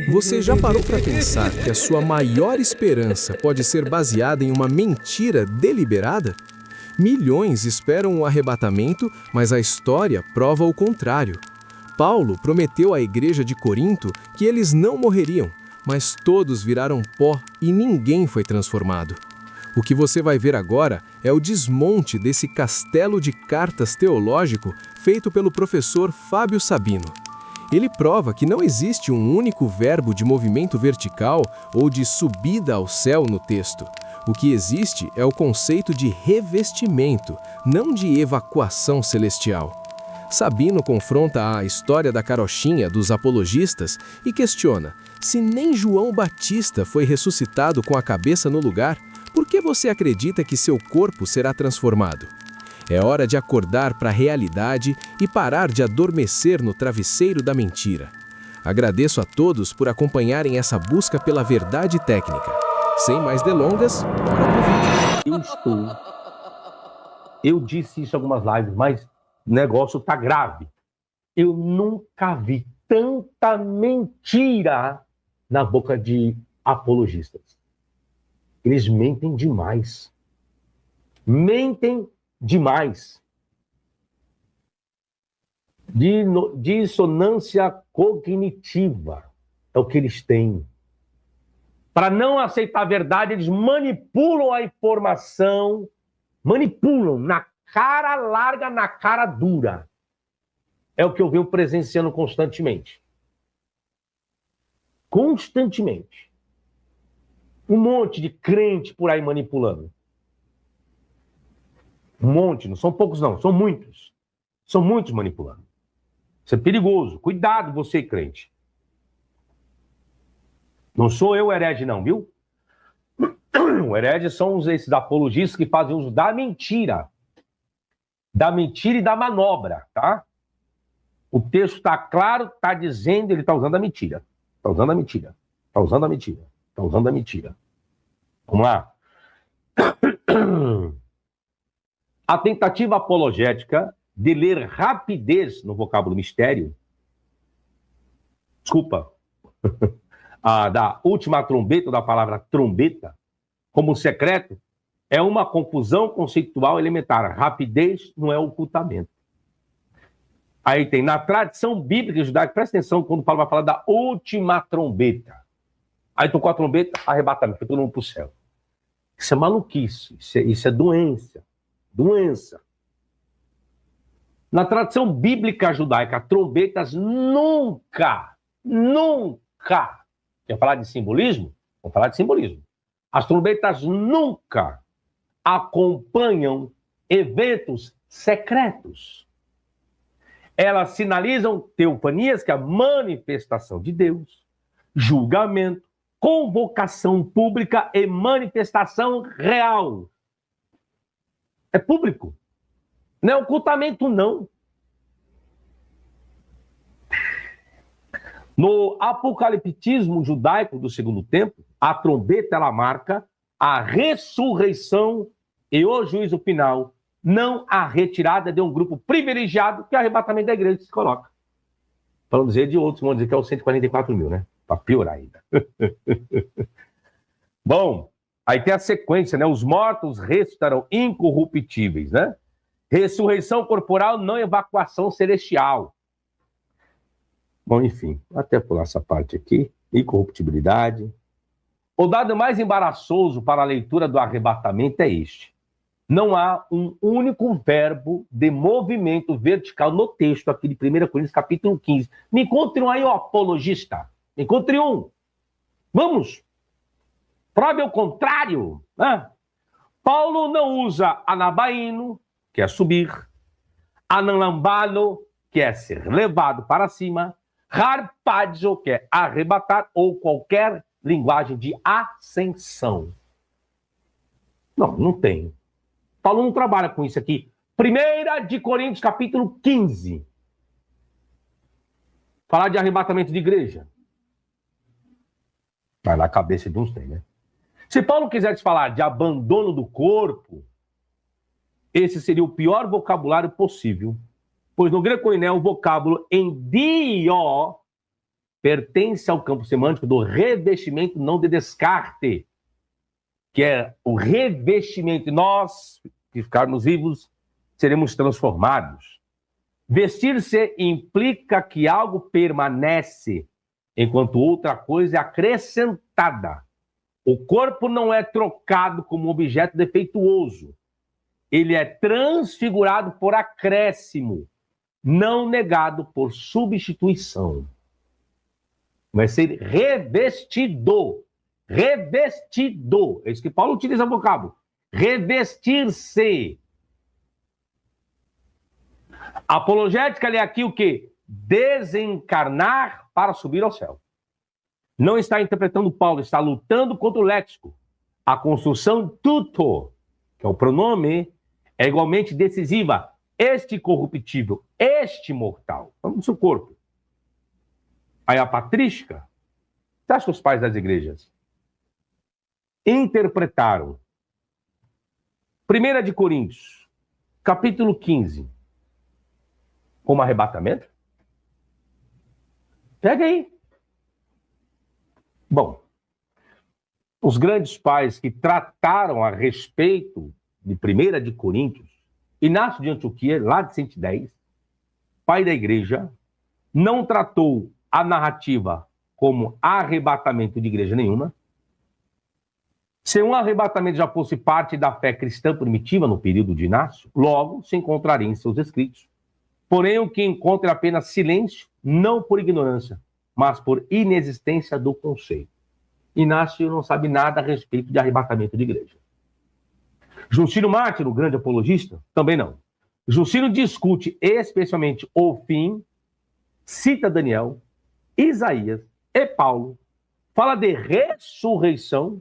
Você já parou para pensar que a sua maior esperança pode ser baseada em uma mentira deliberada? Milhões esperam o arrebatamento, mas a história prova o contrário. Paulo prometeu à igreja de Corinto que eles não morreriam, mas todos viraram pó e ninguém foi transformado. O que você vai ver agora é o desmonte desse castelo de cartas teológico feito pelo professor Fábio Sabino. Ele prova que não existe um único verbo de movimento vertical ou de subida ao céu no texto. O que existe é o conceito de revestimento, não de evacuação celestial. Sabino confronta a história da carochinha dos apologistas e questiona: se nem João Batista foi ressuscitado com a cabeça no lugar, por que você acredita que seu corpo será transformado? É hora de acordar para a realidade e parar de adormecer no travesseiro da mentira. Agradeço a todos por acompanharem essa busca pela verdade técnica. Sem mais delongas, bora pro vídeo. Eu disse isso em algumas lives, mas o negócio tá grave. Eu nunca vi tanta mentira na boca de apologistas. Eles mentem demais. Mentem demais. Dissonância cognitiva é o que eles têm. Para não aceitar a verdade, eles manipulam a informação, manipulam na cara larga, na cara dura. É o que eu venho presenciando constantemente. Constantemente. Um monte de crente por aí manipulando. Um monte, não são poucos não, são muitos. São muitos manipulando. Isso é perigoso. Cuidado você, crente. Não sou eu o herege não, viu? O herege são esses apologistas que fazem uso da mentira. Da mentira e da manobra, tá? O texto está claro, está dizendo, ele está usando a mentira. Está usando a mentira. Está usando a mentira. Está usando a mentira. Vamos lá. A tentativa apologética de ler rapidez no vocábulo mistério, desculpa, da última trombeta, da palavra trombeta, como secreto, é uma confusão conceitual elementar. Rapidez não é ocultamento. Aí tem, na tradição bíblica judaica, presta atenção quando Paulo vai falar da última trombeta. Aí tocou a trombeta, arrebatamento, foi todo mundo para o céu. Isso é maluquice, isso é doença. Doença. Na tradição bíblica judaica, trombetas nunca. Quer falar de simbolismo? Vamos falar de simbolismo. As trombetas nunca acompanham eventos secretos. Elas sinalizam teofanias, que é a manifestação de Deus, julgamento, convocação pública e manifestação real. É público. Não é ocultamento, não. No apocaliptismo judaico do segundo tempo, a trombeta ela marca a ressurreição e o juízo final, não a retirada de um grupo privilegiado que é o arrebatamento da igreja que se coloca. Para não dizer de outros, vamos dizer que é os 144 mil, né? Para piorar ainda. Bom, aí tem a sequência, né? Os mortos ressuscitarão incorruptíveis, né? Ressurreição corporal, não evacuação celestial. Bom, enfim, vou até pular essa parte aqui. Incorruptibilidade. O dado mais embaraçoso para a leitura do arrebatamento é este. Não há um único verbo de movimento vertical no texto aqui de 1 Coríntios, capítulo 15. Me encontre um aí, ó, apologista. Me encontre um. Vamos. Prove o contrário. Né? Paulo não usa anabaíno, que é subir, ananambalo, que é ser levado para cima, harpazo, que é arrebatar, ou qualquer linguagem de ascensão. Não tem. Paulo não trabalha com isso aqui. 1 de Coríntios, capítulo 15. Falar de arrebatamento de igreja. Mas na cabeça de uns tem, né? Se Paulo quisesse falar de abandono do corpo, esse seria o pior vocabulário possível. Pois no grego koiné, o vocábulo endio pertence ao campo semântico do revestimento, não de descarte, que é o revestimento. Nós, que ficarmos vivos, seremos transformados. Vestir-se implica que algo permanece, enquanto outra coisa é acrescentada. O corpo não é trocado como objeto defeituoso. Ele é transfigurado por acréscimo, não negado por substituição. Vai ser revestido. Revestido. É isso que Paulo utiliza o vocábulo. Revestir-se. A apologética é aqui o quê? Desencarnar para subir ao céu. Não está interpretando Paulo, está lutando contra o léxico. A construção tuto, que é o pronome, é igualmente decisiva. Este corruptível, este mortal. Vamos do seu corpo. Aí a patrística, você acha que os pais das igrejas interpretaram 1 de Coríntios, capítulo 15, como arrebatamento? Pega aí. Bom, os grandes pais que trataram a respeito de 1 de Coríntios, Inácio de Antioquia, lá de 110, pai da igreja, não tratou a narrativa como arrebatamento de igreja nenhuma. Se um arrebatamento já fosse parte da fé cristã primitiva no período de Inácio, logo se encontraria em seus escritos. Porém, o que encontra é apenas silêncio, não por ignorância, mas por inexistência do conceito. Inácio não sabe nada a respeito de arrebatamento de igreja. Justino Mártir, o grande apologista, também não. Justino discute especialmente o fim, cita Daniel, Isaías e Paulo, fala de ressurreição,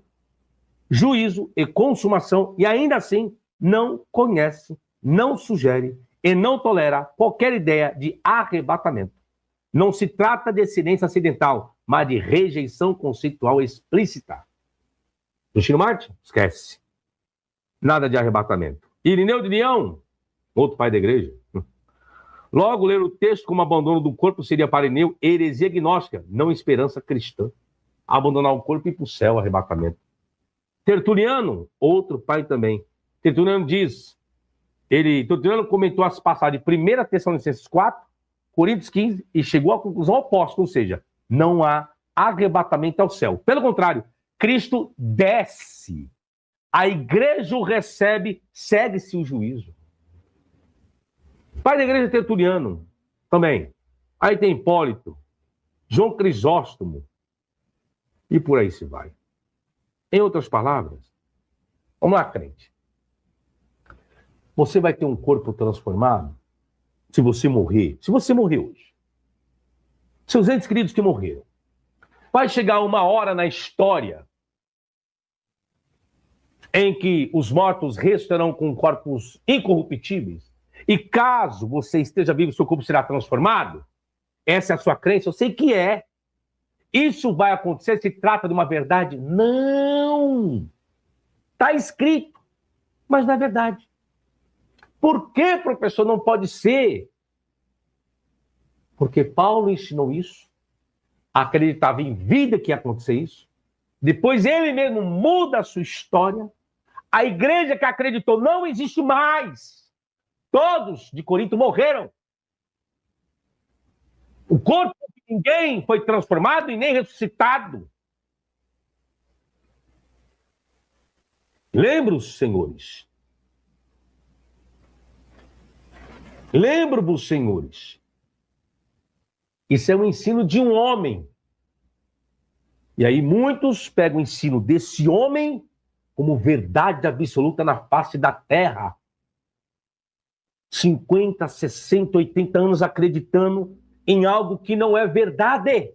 juízo e consumação, e ainda assim não conhece, não sugere e não tolera qualquer ideia de arrebatamento. Não se trata de silêncio acidental, mas de rejeição conceitual explícita. Justino Mártir, esquece. Nada de arrebatamento. Irineu de Leão, outro pai da igreja. Logo, ler o texto como abandono do corpo seria para Irineu heresia gnóstica, não esperança cristã. Abandonar o corpo e ir para o céu, arrebatamento. Tertuliano, outro pai também. Tertuliano diz, Tertuliano comentou as passagens de 1 Tessalonicenses 4, Coríntios 15, e chegou à conclusão oposta, ou seja, não há arrebatamento ao céu. Pelo contrário, Cristo desce. A igreja o recebe, segue-se o juízo. Pai da igreja Tertuliano, também. Aí tem Hipólito, João Crisóstomo, e por aí se vai. Em outras palavras, vamos lá, crente. Você vai ter um corpo transformado se você morrer. Se você morrer hoje. Seus entes queridos que morreram. Vai chegar uma hora na história em que os mortos restarão com corpos incorruptíveis. E caso você esteja vivo, seu corpo será transformado. Essa é a sua crença, eu sei que é. Isso vai acontecer, se trata de uma verdade? Não! Está escrito, mas não é verdade. Por que, professor, não pode ser? Porque Paulo ensinou isso, acreditava em vida que ia acontecer isso, depois ele mesmo muda a sua história, a igreja que acreditou não existe mais. Todos de Corinto morreram. O corpo de ninguém foi transformado e nem ressuscitado. Lembro-vos, senhores. Lembro-vos, senhores. Isso é o ensino de um homem. E aí muitos pegam o ensino desse homem como verdade absoluta na face da terra. 50, 60, 80 anos acreditando em algo que não é verdade.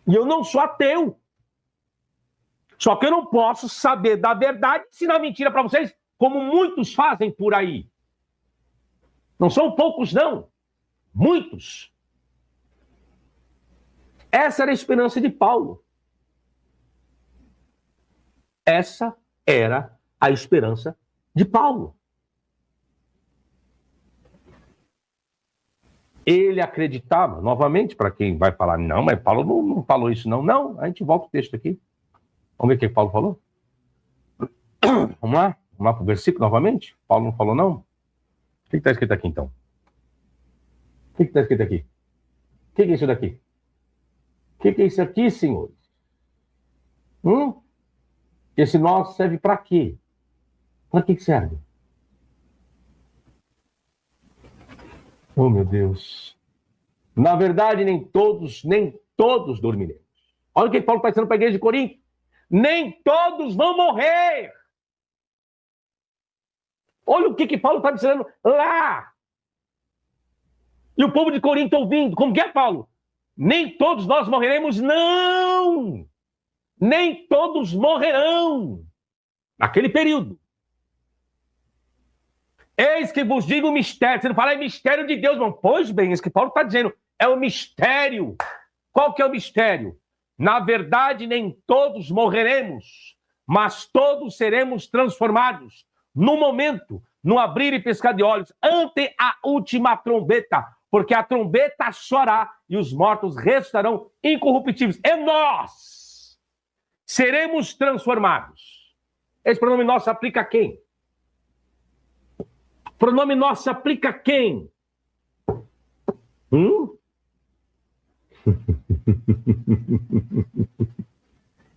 E eu não sou ateu. Só que eu não posso saber da verdade e ensinar mentira para vocês, como muitos fazem por aí. Não são poucos, não. Muitos. Essa era a esperança de Paulo. Essa era a esperança de Paulo. Ele acreditava, novamente, para quem vai falar, não, mas Paulo não falou isso, não. Não, a gente volta o texto aqui. Vamos ver o que Paulo falou? Vamos lá para o versículo novamente? Paulo não falou, não? O que está escrito aqui, então? O que está escrito aqui? O que é isso daqui? O que é isso aqui, senhores? Esse nós serve para quê? Para que serve? Oh, meu Deus. Na verdade, nem todos dormiremos. Olha o que Paulo está dizendo para a igreja de Corinto. Nem todos vão morrer. Olha o que Paulo está dizendo lá. E o povo de Corinto ouvindo. Como que é, Paulo? Nem todos nós morreremos, não. Nem todos morrerão. Naquele período. Eis que vos digo o mistério. Você não fala, é mistério de Deus, irmão. Pois bem, isso que Paulo está dizendo. É o mistério. Qual que é o mistério? Na verdade, nem todos morreremos, mas todos seremos transformados. No momento, no abrir e piscar de olhos, ante a última trombeta. Porque a trombeta soará e os mortos restarão incorruptíveis. E nós seremos transformados. Esse pronome nosso se aplica a quem? Pronome nosso se aplica a quem?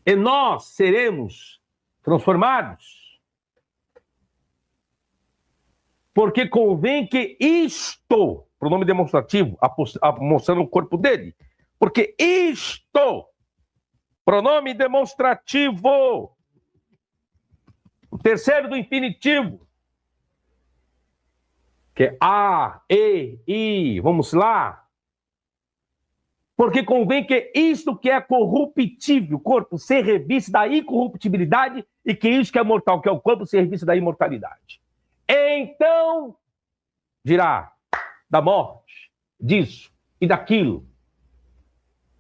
E nós seremos transformados. Porque convém que isto, pronome demonstrativo, mostrando o corpo dele. Porque isto, pronome demonstrativo, o terceiro do infinitivo, que é a, e, i, vamos lá. Porque convém que isto que é corruptível, o corpo, ser revisto da incorruptibilidade, e que isso que é mortal, que é o corpo, ser revisto da imortalidade. Então, dirá, da morte, disso e daquilo,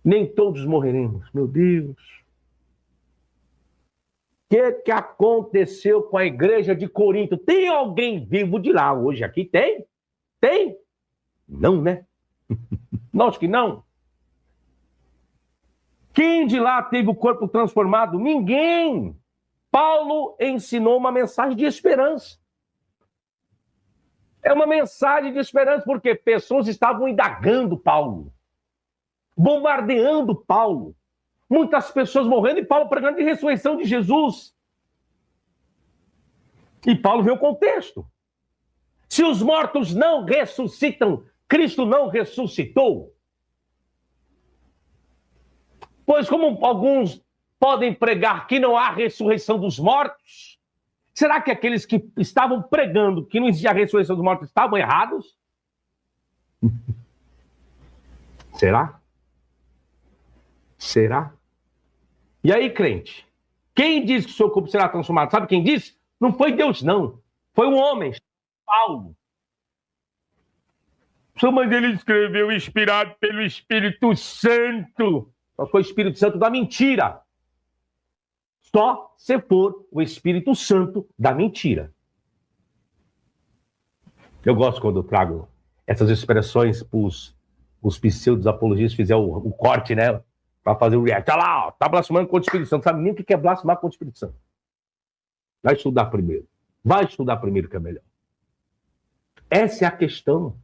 nem todos morreremos. Meu Deus. O que aconteceu com a igreja de Corinto? Tem alguém vivo de lá hoje aqui? Tem? Tem? Não, né? Não, acho que não. Quem de lá teve o corpo transformado? Ninguém. Paulo ensinou uma mensagem de esperança. É uma mensagem de esperança porque pessoas estavam indagando Paulo, bombardeando Paulo. Muitas pessoas morrendo e Paulo pregando de ressurreição de Jesus. E Paulo vê o contexto. Se os mortos não ressuscitam, Cristo não ressuscitou. Pois como alguns podem pregar que não há ressurreição dos mortos, será que aqueles que estavam pregando que não existia a ressurreição dos mortos estavam errados? Será? Será? E aí, crente, quem diz que o seu corpo será transformado? Sabe quem disse? Não foi Deus, não. Foi um homem, Paulo. Sua mãe dele escreveu inspirado pelo Espírito Santo. Só foi o Espírito Santo da mentira. Só se for o Espírito Santo da mentira. Eu gosto quando eu trago essas expressões para os pseudos apologistas fizer o corte, né? Para fazer o react. Tá lá, ó, tá blasfemando contra o Espírito Santo. Sabe nem o que é blasfemar contra o Espírito Santo. Vai estudar primeiro. Vai estudar primeiro que é melhor. Essa é a questão.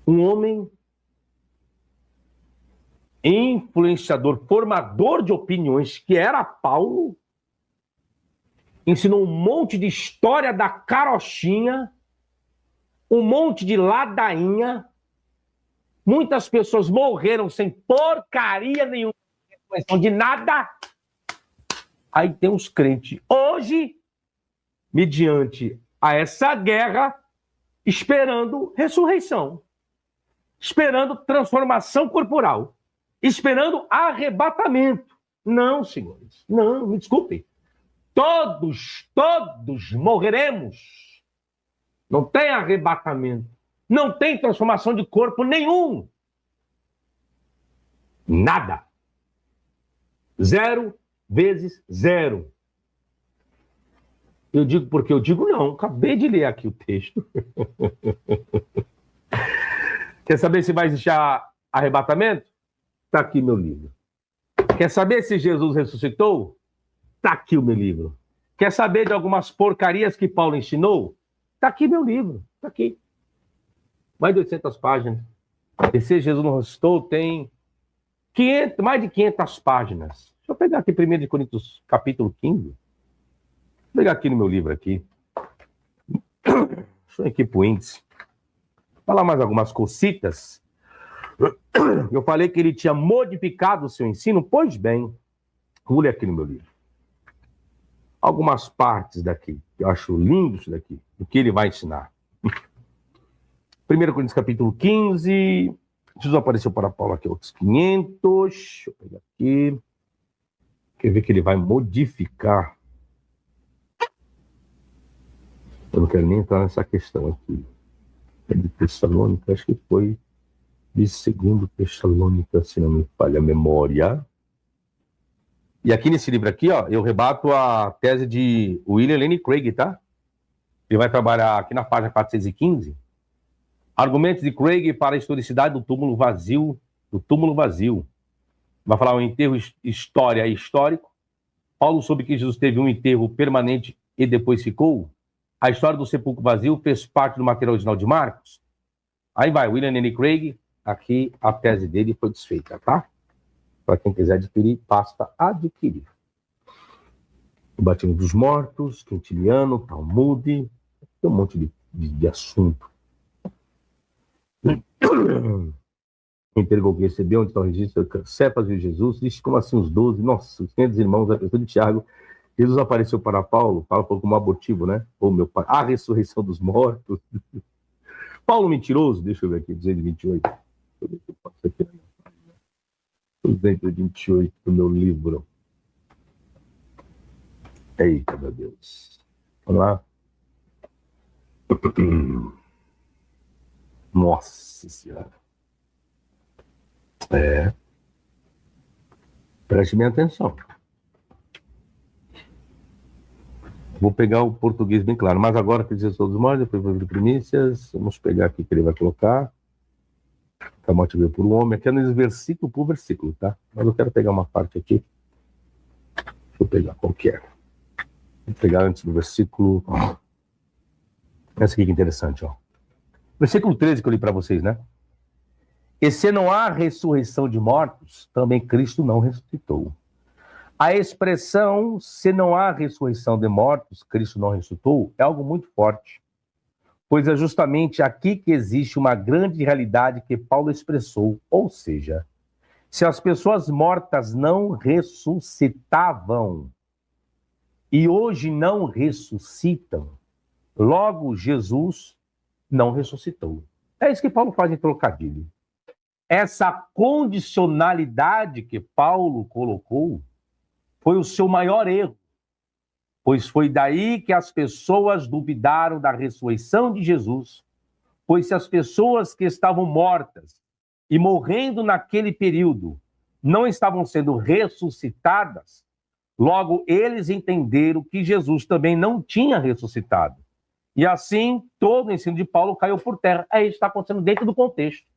Um homem influenciador, formador de opiniões, que era Paulo, ensinou um monte de história da carochinha, um monte de ladainha. Muitas pessoas morreram sem porcaria nenhuma, de nada. Aí tem os crentes, hoje, mediante a essa guerra, esperando ressurreição, esperando transformação corporal, esperando arrebatamento. Não, senhores, não, me desculpem. Todos morreremos. Não tem arrebatamento. Não tem transformação de corpo nenhum. Nada. 0 vezes 0. Eu digo porque eu digo não. Acabei de ler aqui o texto. Quer saber se vai existir arrebatamento? Está aqui meu livro. Quer saber se Jesus ressuscitou? Está aqui o meu livro. Quer saber de algumas porcarias que Paulo ensinou? Está aqui meu livro. Está aqui. Mais de 800 páginas. E se Jesus não ressuscitou, tem mais de 500 páginas. Deixa eu pegar aqui 1 Coríntios, capítulo 15. Vou pegar aqui no meu livro aqui. Deixa eu ir aqui para o índice. Falar mais algumas cositas. Eu falei que ele tinha modificado o seu ensino. Pois bem, vou ler aqui no meu livro. Algumas partes daqui. Eu acho lindo isso daqui. O que ele vai ensinar. 1 Coríntios capítulo 15. Jesus apareceu para Paulo aqui outros 500. Deixa eu pegar aqui. Quer ver que ele vai modificar. Eu não quero nem entrar nessa questão aqui. É de Tessalônica, acho que foi de 2 Tessalônica, se não me falha a memória. E aqui nesse livro aqui, ó, eu rebato a tese de William Lane Craig, tá? Ele vai trabalhar aqui na página 415. Argumentos de Craig para a historicidade do túmulo vazio. Vai falar um enterro história e histórico. Paulo soube que Jesus teve um enterro permanente e depois ficou. A história do sepulcro vazio fez parte do material original de Marcos. Aí vai, William Lane Craig. Aqui a tese dele foi desfeita, tá? Para quem quiser adquirir, basta adquirir. O batismo dos mortos, Quintiliano, Talmud, tem um monte de assunto. Quem entregou que recebeu, onde está o registro, Cepas viu Jesus, disse como assim os 12, nossa, os 500 irmãos, a pessoa de Tiago, Jesus apareceu para Paulo, Paulo falou como abortivo, né? Ô meu pai, a ressurreição dos mortos. Paulo mentiroso, deixa eu ver aqui, 228. Deixa eu ver se eu passo aqui. 228 do meu livro. Eita, meu Deus. Vamos lá. Nossa Senhora. Preste bem atenção. Vou pegar o português bem claro. Mas agora que diz todos os mortos, depois vou vir primícias. Vamos pegar aqui que ele vai colocar. A morte veio por um homem. Aqui é no versículo por versículo, tá? Mas eu quero pegar uma parte aqui. Deixa eu pegar qualquer. Vou pegar antes do versículo. Essa aqui que é interessante, ó. Versículo 13 que eu li para vocês, né? E se não há ressurreição de mortos, também Cristo não ressuscitou. A expressão, se não há ressurreição de mortos, Cristo não ressuscitou, é algo muito forte. Pois é justamente aqui que existe uma grande realidade que Paulo expressou. Ou seja, se as pessoas mortas não ressuscitavam e hoje não ressuscitam, logo Jesus não ressuscitou. É isso que Paulo faz em trocadilho. Essa condicionalidade que Paulo colocou foi o seu maior erro, pois foi daí que as pessoas duvidaram da ressurreição de Jesus, pois se as pessoas que estavam mortas e morrendo naquele período não estavam sendo ressuscitadas, logo eles entenderam que Jesus também não tinha ressuscitado. E assim, todo o ensino de Paulo caiu por terra. É isso que está acontecendo dentro do contexto.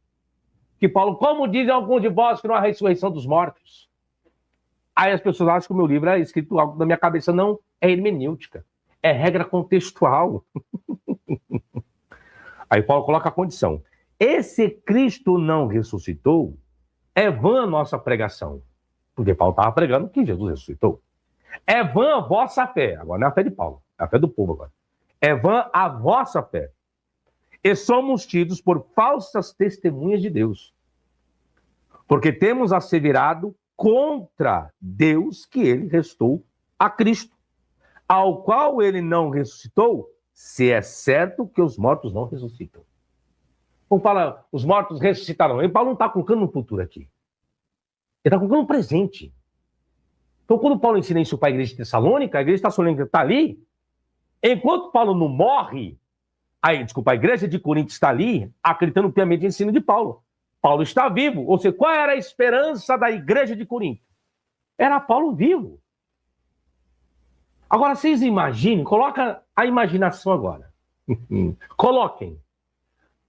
Que Paulo, como dizem alguns de vós que não há ressurreição dos mortos? Aí as pessoas acham que o meu livro é escrito algo da minha cabeça. Não, é hermenêutica. É regra contextual. Aí Paulo coloca a condição. Esse Cristo não ressuscitou, é vã a nossa pregação. Porque Paulo estava pregando que Jesus ressuscitou. É vã a vossa fé. Agora não é a fé de Paulo, é a fé do povo agora. É vã a vossa fé. E somos tidos por falsas testemunhas de Deus. Porque temos asseverado contra Deus que ele ressuscitou a Cristo, ao qual ele não ressuscitou, se é certo que os mortos não ressuscitam. Como fala, os mortos ressuscitarão. E Paulo não está colocando no futuro aqui. Ele está colocando no presente. Então, quando Paulo ensina isso para a igreja de Tessalônica, a igreja de Tessalônica está ali. Enquanto Paulo não morre, a igreja de Corinto está ali, acreditando piamente no ensino de Paulo. Paulo está vivo. Ou seja, qual era a esperança da igreja de Corinto? Era Paulo vivo. Agora, vocês imaginem, coloca a imaginação agora. Coloquem.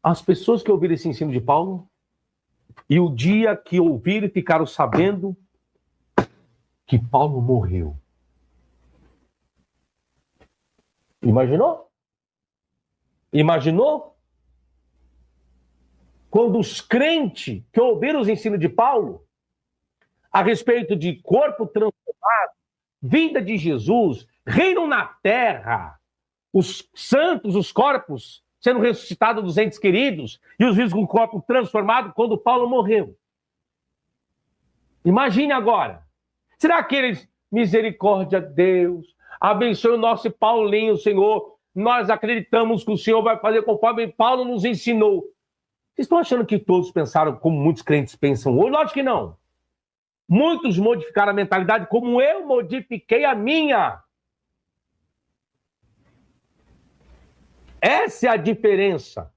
As pessoas que ouviram esse ensino de Paulo, e o dia que ouviram e ficaram sabendo que Paulo morreu. Imaginou? Imaginou? Quando os crentes que ouviram os ensinos de Paulo a respeito de corpo transformado, vinda de Jesus, reino na terra, os santos, os corpos sendo ressuscitados dos entes queridos e os vivos com o corpo transformado quando Paulo morreu. Imagine agora. Será que eles, misericórdia Deus, abençoe o nosso Paulinho, Senhor, nós acreditamos que o Senhor vai fazer conforme Paulo nos ensinou. Vocês estão achando que todos pensaram como muitos crentes pensam hoje? Lógico que não. Muitos modificaram a mentalidade como eu modifiquei a minha. Essa é a diferença.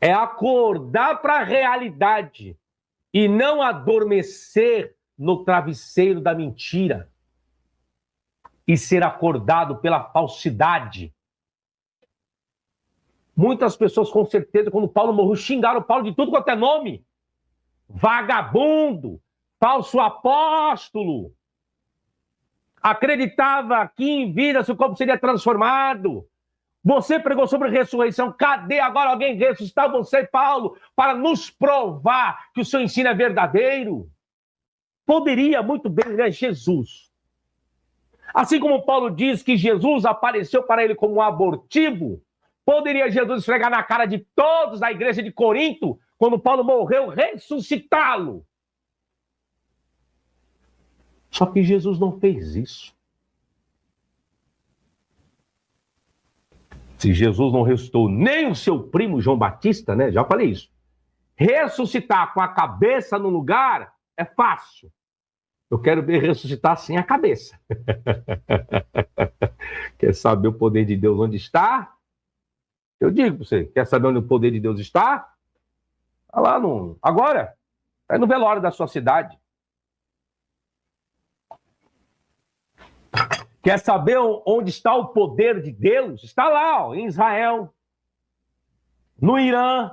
É acordar para a realidade e não adormecer no travesseiro da mentira e ser acordado pela falsidade. Muitas pessoas, com certeza, quando Paulo morreu, xingaram Paulo de tudo quanto é nome. Vagabundo, falso apóstolo. Acreditava que em vida seu corpo seria transformado. Você pregou sobre ressurreição. Cadê agora alguém ressuscitar você, Paulo, para nos provar que o seu ensino é verdadeiro? Poderia muito bem, né, Jesus. Assim como Paulo diz que Jesus apareceu para ele como um abortivo, poderia Jesus esfregar na cara de todos da igreja de Corinto, quando Paulo morreu, ressuscitá-lo. Só que Jesus não fez isso. Se Jesus não ressuscitou nem o seu primo João Batista, né? Já falei isso. Ressuscitar com a cabeça no lugar é fácil. Eu quero ver ressuscitar sem a cabeça. Quer saber o poder de Deus onde está? Eu digo para você, quer saber onde o poder de Deus está? Está lá no... Agora, é no velório da sua cidade. Quer saber onde está o poder de Deus? Está lá, ó, em Israel, no Irã.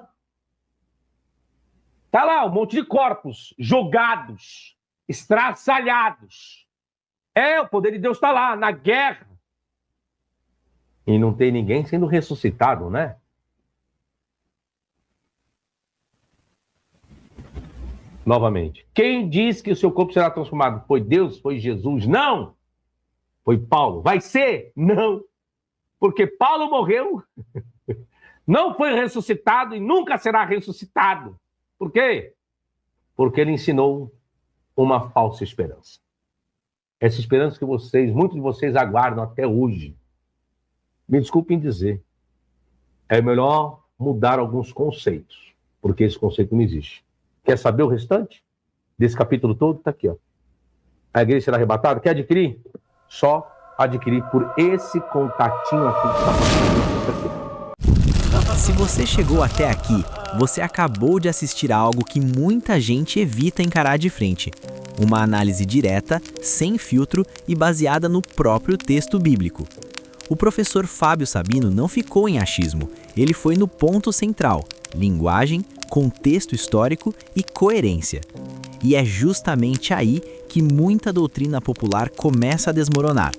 Está lá, um monte de corpos jogados, estraçalhados. O poder de Deus está lá, na guerra. E não tem ninguém sendo ressuscitado, né? Novamente, quem diz que o seu corpo será transformado? Foi Deus? Foi Jesus? Não! Foi Paulo. Vai ser? Não. Porque Paulo morreu, não foi ressuscitado e nunca será ressuscitado. Por quê? Porque ele ensinou uma falsa esperança. Essa esperança que muitos de vocês aguardam até hoje. Me desculpem dizer, é melhor mudar alguns conceitos, porque esse conceito não existe. Quer saber o restante desse capítulo todo? Está aqui, ó. A igreja será arrebatada? Quer adquirir? Só adquirir por esse contatinho aqui que está passando. Se você chegou até aqui, você acabou de assistir a algo que muita gente evita encarar de frente. Uma análise direta, sem filtro e baseada no próprio texto bíblico. O professor Fábio Sabino não ficou em achismo, ele foi no ponto central: linguagem, contexto histórico e coerência. E é justamente aí que muita doutrina popular começa a desmoronar.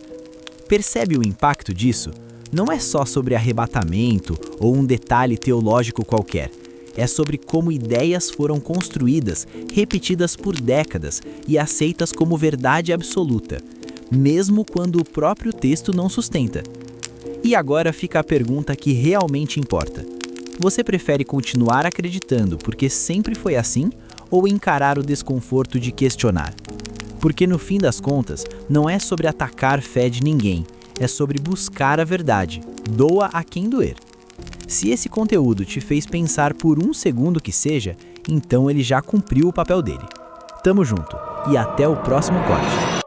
Percebe o impacto disso? Não é só sobre arrebatamento ou um detalhe teológico qualquer. É sobre como ideias foram construídas, repetidas por décadas e aceitas como verdade absoluta, mesmo quando o próprio texto não sustenta. E agora fica a pergunta que realmente importa. Você prefere continuar acreditando porque sempre foi assim ou encarar o desconforto de questionar? Porque no fim das contas, não é sobre atacar a fé de ninguém, é sobre buscar a verdade, doa a quem doer. Se esse conteúdo te fez pensar por um segundo que seja, então ele já cumpriu o papel dele. Tamo junto e até o próximo corte.